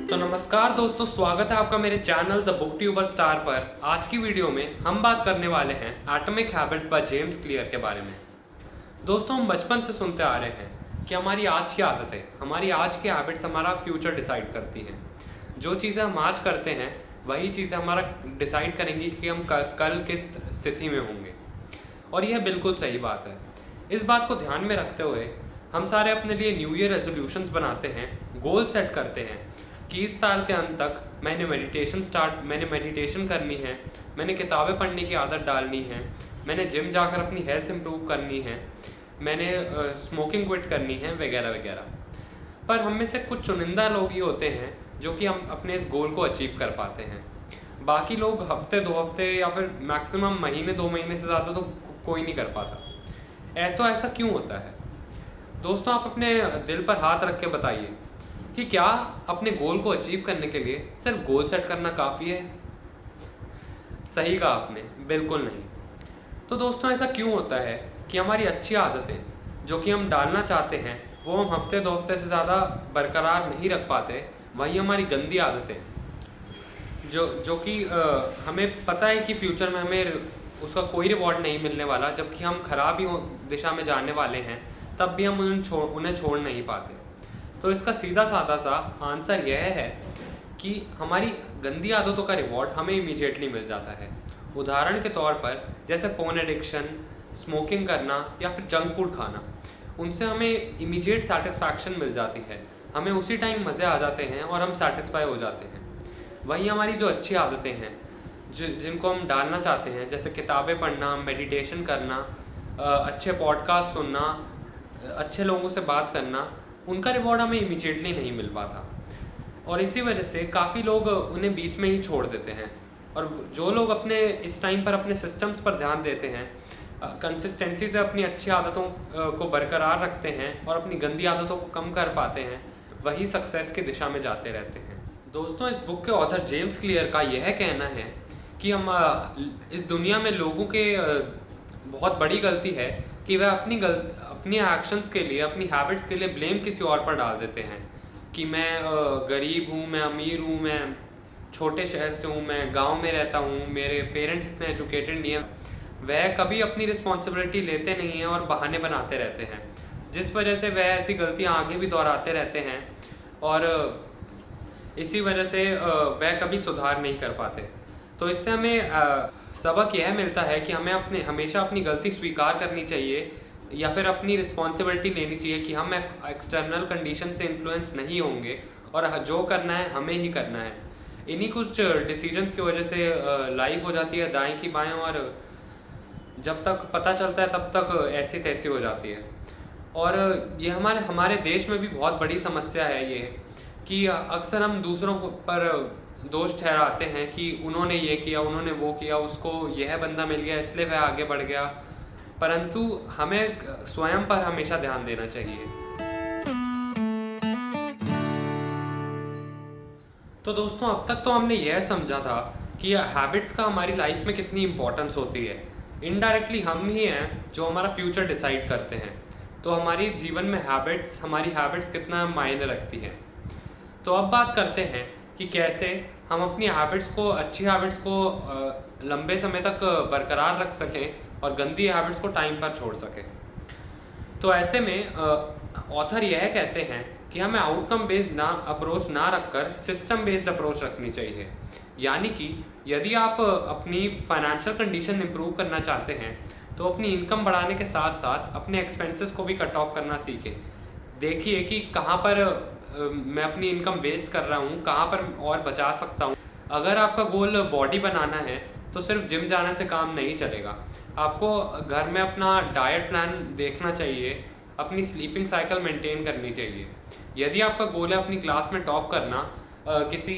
तो नमस्कार दोस्तों, स्वागत है आपका मेरे channel the book tuber star पर। आज की वीडियो में हम बात करने वाले हैं atomic habits by James clear के बारे में। दोस्तों, हम बचपन से सुनते आ रहे हैं कि हमारी आज की आदतें, हमारी आज की हैबिट्स हमारा फ्यूचर डिसाइड करती हैं। जो चीज़ें हम आज करते हैं वही चीज़ें हमारा डिसाइड करेंगी कि हम कल किस स्थिति में होंगे। और यह बिल्कुल सही बात है। इस बात को ध्यान में रखते हुए हम सारे अपने लिए न्यू ईयर रेजोल्यूशंस बनाते हैं, गोल सेट करते हैं कि इस साल के अंत तक मैंने मेडिटेशन करनी है, मैंने किताबें पढ़ने की आदत डालनी है, मैंने जिम जाकर अपनी हेल्थ इंप्रूव करनी है, मैंने स्मोकिंग क्विट करनी है, वगैरह वगैरह। पर हम में से कुछ चुनिंदा लोग ही होते हैं जो कि हम अपने इस गोल को अचीव कर पाते हैं। बाकी लोग हफ्ते 2 हफ्ते या फिर मैक्सिमम महीने 2 महीने से ज़्यादा तो कोई नहीं कर पाता। तो ऐसा क्यों होता है? दोस्तों, आप अपने दिल पर हाथ रख के बताइए कि क्या अपने गोल को अचीव करने के लिए सिर्फ गोल सेट करना काफ़ी है? सही कहा आपने, बिल्कुल नहीं। तो दोस्तों, ऐसा क्यों होता है कि हमारी अच्छी आदतें जो कि हम डालना चाहते हैं वो हम हफ्ते 2 हफ्ते से ज़्यादा बरकरार नहीं रख पाते? वही हमारी गंदी आदतें जो कि हमें पता है कि फ्यूचर में हमें उसका कोई रिवॉर्ड नहीं मिलने वाला, जबकि हम खराब ही दिशा में जाने वाले हैं, तब भी हम उन्हें छोड़ नहीं पाते। तो इसका सीधा साधा सा आंसर यह है कि हमारी गंदी आदतों का रिवॉर्ड हमें इमीडिएटली मिल जाता है। उदाहरण के तौर पर जैसे फ़ोन एडिक्शन, स्मोकिंग करना या फिर जंक फूड खाना, उनसे हमें इमीडिएट सेटिस्फैक्शन मिल जाती है। हमें उसी टाइम मज़े आ जाते हैं और हम सेटिस्फाई हो जाते हैं। वहीं हमारी जो अच्छी आदतें हैं जिनको हम डालना चाहते हैं, जैसे किताबें पढ़ना, मेडिटेशन करना, अच्छे पॉडकास्ट सुनना, अच्छे लोगों से बात करना, उनका रिवॉर्ड हमें इमीडिएटली नहीं मिल पाता। और इसी वजह से काफ़ी लोग उन्हें बीच में ही छोड़ देते हैं। और जो लोग अपने इस टाइम पर अपने सिस्टम्स पर ध्यान देते हैं, कंसिस्टेंसी से अपनी अच्छी आदतों को बरकरार रखते हैं और अपनी गंदी आदतों को कम कर पाते हैं, वही सक्सेस की दिशा में जाते रहते हैं। दोस्तों, इस बुक के ऑथर जेम्स क्लियर का यह कहना है कि हम इस दुनिया में लोगों के बहुत बड़ी गलती है कि वह अपनी एक्शंस के लिए, अपनी हैबिट्स के लिए ब्लेम किसी और पर डाल देते हैं कि मैं गरीब हूँ, मैं अमीर हूँ, मैं छोटे शहर से हूँ, मैं गांव में रहता हूँ, मेरे पेरेंट्स इतने एजुकेटेड नहीं हैं। वह कभी अपनी रिस्पॉन्सिबिलिटी लेते नहीं हैं और बहाने बनाते रहते हैं, जिस वजह से वह ऐसी गलतियाँ आगे भी दोहराते रहते हैं और इसी वजह से वह कभी सुधार नहीं कर पाते। तो इससे हमें सबक यह मिलता है कि हमें हमेशा अपनी गलती स्वीकार करनी चाहिए या फिर अपनी रिस्पॉन्सिबिलिटी लेनी चाहिए कि हम एक्सटर्नल कंडीशन से इन्फ्लुएंस नहीं होंगे और जो करना है हमें ही करना है। इन्हीं कुछ डिसीजंस की वजह से लाइफ हो जाती है दाएं की बाएं, और जब तक पता चलता है तब तक ऐसी तैसी हो जाती है। और ये हमारे देश में भी बहुत बड़ी समस्या है ये कि अक्सर हम दूसरों पर दोष ठहराते हैं कि उन्होंने ये किया, उन्होंने वो किया, उसको यह बंदा मिल गया इसलिए वह आगे बढ़ गया, परंतु हमें स्वयं पर हमेशा ध्यान देना चाहिए। तो दोस्तों, अब तक तो हमने यह समझा था कि हैबिट्स का हमारी लाइफ में कितनी इम्पोर्टेंस होती है। इनडायरेक्टली हम ही हैं जो हमारा फ्यूचर डिसाइड करते हैं। तो हमारी जीवन में हमारी हैबिट्स कितना मायने रखती हैं। तो अब बात करते हैं कि कैसे हम अपनी अच्छी हैबिट्स को लंबे समय तक बरकरार रख सकें और गंदी हैबिट्स को टाइम पर छोड़ सकें। तो ऐसे में ऑथर यह कहते हैं कि हमें आउटकम बेस्ड अप्रोच ना रखकर सिस्टम बेस्ड अप्रोच रखनी चाहिए। यानी कि यदि आप अपनी फाइनेंशियल कंडीशन इंप्रूव करना चाहते हैं तो अपनी इनकम बढ़ाने के साथ साथ अपने एक्सपेंसेस को भी कट ऑफ करना सीखें। देखिए कि कहाँ पर मैं अपनी इनकम वेस्ट कर रहा हूँ, कहाँ पर और बचा सकता हूँ। अगर आपका गोल बॉडी बनाना है तो सिर्फ जिम जाने से काम नहीं चलेगा। आपको घर में अपना डाइट प्लान देखना चाहिए, अपनी स्लीपिंग साइकिल मेंटेन करनी चाहिए। यदि आपका गोल है अपनी क्लास में टॉप करना, किसी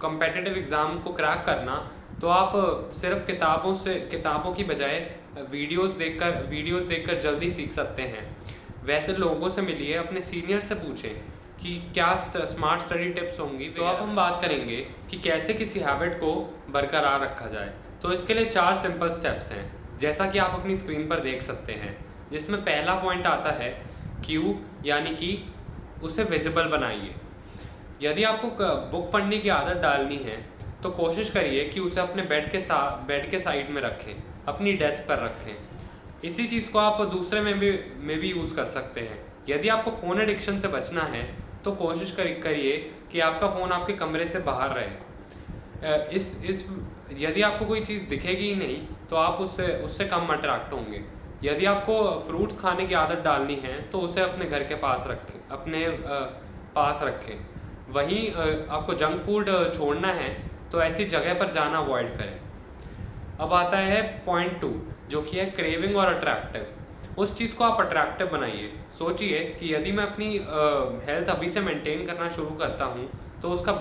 कम्पेटिटिव एग्ज़ाम को क्रैक करना, तो आप सिर्फ किताबों की बजाय वीडियोस देखकर जल्दी सीख सकते हैं। वैसे लोगों से मिलिए, अपने सीनियर से पूछें कि क्या स्मार्ट स्टडी टिप्स होंगी। तो अब हम बात करेंगे कि कैसे किसी हैबिट को बरकरार रखा जाए। तो इसके लिए 4 सिंपल स्टेप्स हैं, जैसा कि आप अपनी स्क्रीन पर देख सकते हैं, जिसमें पहला पॉइंट आता है क्यू, यानी कि उसे विजिबल बनाइए। यदि आपको बुक पढ़ने की आदत डालनी है तो कोशिश करिए कि उसे अपने बेड के साइड में रखें, अपनी डेस्क पर रखें। इसी चीज़ को आप दूसरे में भी यूज़ कर सकते हैं। यदि आपको फ़ोन एडिक्शन से बचना है तो कोशिश करिए कि आपका फ़ोन आपके कमरे से बाहर रहे। इस यदि आपको कोई चीज़ दिखेगी ही नहीं तो आप उससे कम अट्रैक्ट होंगे। यदि आपको फ्रूट्स खाने की आदत डालनी है तो उसे अपने घर के पास रखें, अपने पास रखें। वहीं आपको जंक फूड छोड़ना है तो ऐसी जगह पर जाना अवॉइड करें। अब आता है पॉइंट 2, जो कि है क्रेविंग और अट्रैक्टिव। उस चीज़ को आप अट्रैक्टिव बनाइए। सोचिए कि यदि मैं अपनी हेल्थ अभी से मेंटेन करना शुरू करता हूँ तो उसका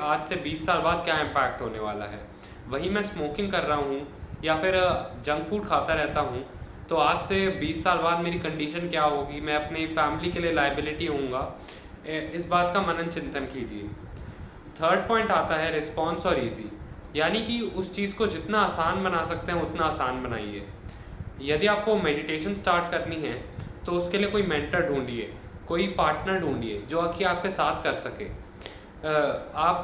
आज से 20 साल बाद क्या इम्पैक्ट होने वाला है। वहीं मैं स्मोकिंग कर रहा हूँ या फिर जंक फूड खाता रहता हूँ तो आज से 20 साल बाद मेरी कंडीशन क्या होगी, मैं अपनी फैमिली के लिए लायबिलिटी होऊंगा। इस बात का मनन चिंतन कीजिए। थर्ड पॉइंट आता है रिस्पॉन्स और इजी, यानी कि उस चीज़ को जितना आसान बना सकते हैं उतना आसान बनाइए। यदि आपको मेडिटेशन स्टार्ट करनी है तो उसके लिए कोई मेंटर ढूंढिए, कोई पार्टनर ढूंढिए जो कि आपके साथ कर सके। आप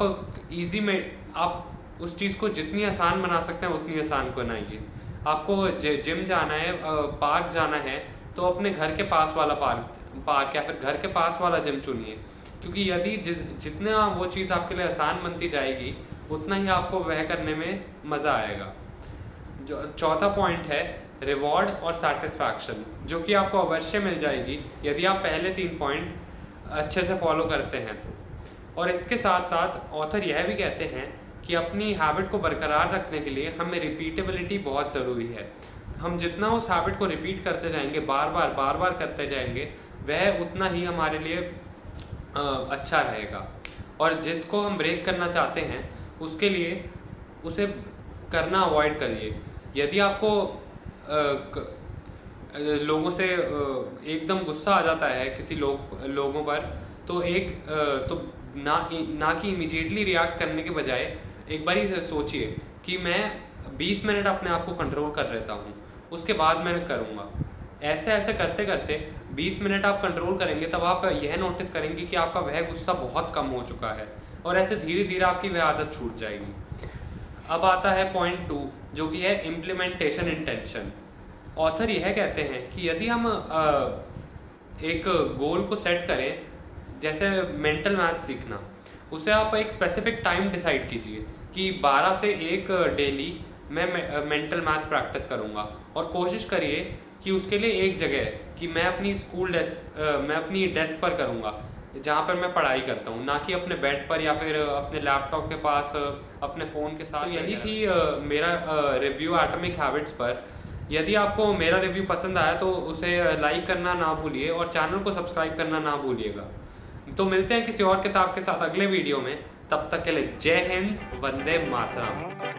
उस चीज़ को जितनी आसान बना सकते हैं उतनी आसान बनाइए। आपको जिम जाना है, पार्क जाना है तो अपने घर के पास वाला पार्क या फिर घर के पास वाला जिम चुनिए, क्योंकि यदि जितना वो चीज़ आपके लिए आसान बनती जाएगी उतना ही आपको वह करने में मज़ा आएगा। जो चौथा पॉइंट है रिवॉर्ड और सेटिस्फैक्शन, जो कि आपको अवश्य मिल जाएगी यदि आप पहले 3 पॉइंट अच्छे से फॉलो करते हैं तो। और इसके साथ साथ ऑथर यह भी कहते हैं कि अपनी हैबिट को बरकरार रखने के लिए हमें रिपीटेबिलिटी बहुत ज़रूरी है। हम जितना उस हैबिट को रिपीट करते जाएंगे, बार बार करते जाएंगे, वह उतना ही हमारे लिए अच्छा रहेगा। और जिसको हम ब्रेक करना चाहते हैं उसके लिए उसे करना अवॉइड करिए। यदि आपको लोगों से एकदम गुस्सा आ जाता है किसी लोगों पर तो ना कि इमीडिएटली रिएक्ट करने के बजाय एक बार ही सोचिए कि मैं 20 मिनट अपने आप को कंट्रोल कर लेता हूँ, उसके बाद मैं करूँगा। ऐसे ऐसे करते करते 20 मिनट आप कंट्रोल करेंगे तब आप यह नोटिस करेंगे कि आपका वह गुस्सा बहुत कम हो चुका है और ऐसे धीरे धीरे आपकी वह आदत छूट जाएगी। अब आता है पॉइंट 2, जो कि है इम्प्लीमेंटेशन इंटेंशन। ऑथर यह कहते हैं कि यदि हम एक गोल को सेट करें, जैसे मेंटल मैथ सीखना, उसे आप एक स्पेसिफिक टाइम डिसाइड कीजिए कि 12 से 1 डेली मैं मेंटल मैथ प्रैक्टिस करूँगा और कोशिश करिए कि उसके लिए एक जगह कि मैं अपनी डेस्क पर करूँगा जहाँ पर मैं पढ़ाई करता हूँ, ना कि अपने बेड पर या फिर अपने लैपटॉप के पास अपने फ़ोन के साथ। तो यही थी मेरा रिव्यू एटॉमिक हैबिट्स पर। यदि आपको मेरा रिव्यू पसंद आया तो उसे लाइक करना ना भूलिए और चैनल को सब्सक्राइब करना ना भूलिएगा। तो मिलते हैं किसी और किताब के साथ अगले वीडियो में। तब तक के लिए जय हिंद, वंदे मातरम।